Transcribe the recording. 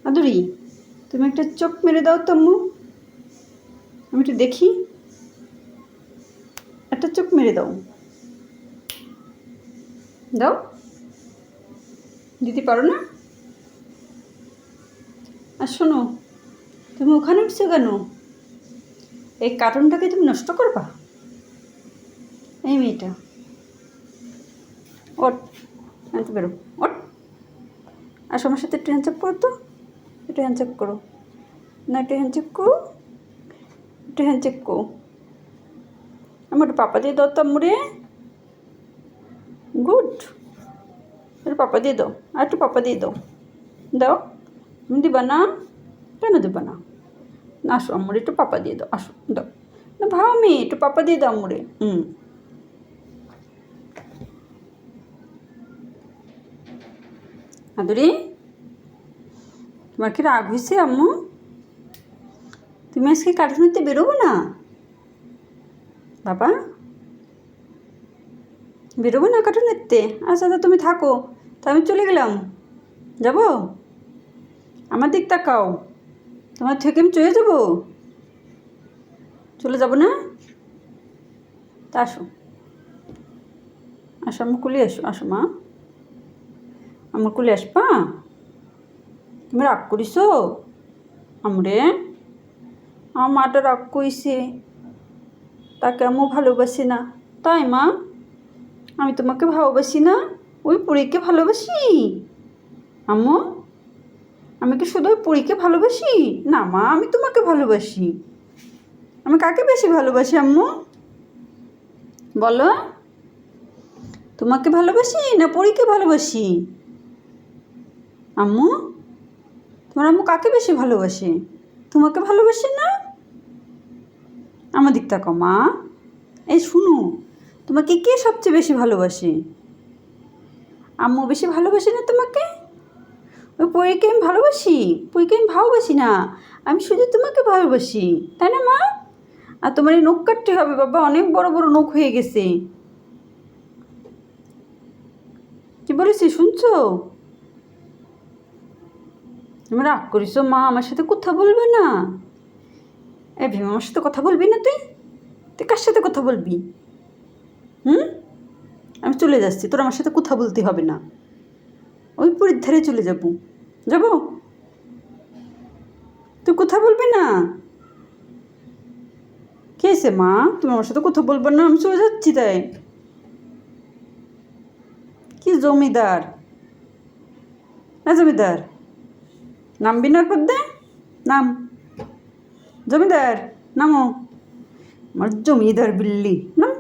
আদুরি, তুমি একটা চোখ মেরে দাও তো আম্মু, আমি একটু দেখি। একটা চোখ মেরে দাও, দাও। দিতে পারো না? আর শোনো, তুমি ওখানে উঠছো কেন? এই কার্টুনটাকে তুমি নষ্ট করবা? এই মেয়েটা, ওট, আনতে বেরো, ওট। আর আমার সাথে একটু হ্যান্ডশেক করো তো, একটু হ্যান্ডশেক করো না, একটু হ্যান্ডশেক করো, একটু হ্যান্ডশেক করো। আমার একটু পাপা দিয়ে দাও তো আম্মুরে। গুড, একটু পাপা দিয়ে দাও, আর একটু পাপা দিয়ে দাও, দাও। তুমি দিবা না? কেন দেবা না? না, আসো আম্মুরে, একটু পাপা দিয়ে দাও, আসো, দাও। না ভাও মেয়ে, একটু পাপা দিয়ে দাও আম্মুরে। আদুরি, তোমার কি রাগ হয়েছে আম্মু? তুমি আজকে কার্টুন নিতে বেরোবো না বাবা? বেরোবো না কার্টুন দেখতে? আচ্ছা তা তুমি থাকো, তা আমি চলে গেলাম। যাবো? আমার দিক তাকাও, তোমার থেকে আমি চলে যাবো? চলে যাবো না? তা আসো, আসো আমার কুলে আসো, আসো মা, আমার কুলে আসবা? তুমি রাগ করিস আমরে? আমার মাটা রাগ কইছে, তাকে আমিও ভালোবাসি না, তাই মা? আমি তোমাকে ভালোবাসি না, ওই পরীকে ভালোবাসি। আম্মু, আমি কি শুধু ওই পরীকে ভালোবাসি? না মা, আমি তোমাকে ভালোবাসি। আমি কাকে বেশি ভালোবাসি আম্মু বলো? তোমাকে ভালোবাসি না পরীকে ভালোবাসি? আম্মু, তোমার আম্মু কাকে বেশি ভালোবাসে? তোমাকে ভালোবাসে না? আমার দিক তাকাও মা। এই শুনো, তোমাকে কে সবচেয়ে বেশি ভালোবাসে? আম্মু বেশি ভালোবাসে না তোমাকে? ওই পরীকে আমি ভালোবাসি? পরীকে আমি ভালোবাসি না, আমি শুধু তোমাকে ভালোবাসি, তাই না মা? আর তোমার এই নখ কাটতে হবে বাবা, অনেক বড় বড় নখ হয়ে গেছে। কি বলেছি শুনছো? তুমি রাগ করিস মা, আমার সাথে কথা বলবে না? এই ভীম, আমার সাথে কথা বলবি না তুই? তুই কার সাথে কথা বলবি? আমি চলে যাচ্ছি, তোর আমার সাথে কথা বলতে হবে না। ওই পুরীর ধারে চলে যাবো, যাবো? তুই কথা বলবি না? খেয়েছে মা, তুমি আমার সাথে কথা বলবে না? আমি চলে যাচ্ছি তাই। কি জমিদার? জমিদার, নামবি না পদ্মে? নাম, জমিদার নামো। আমার জমিদার বিল্লি, নাম।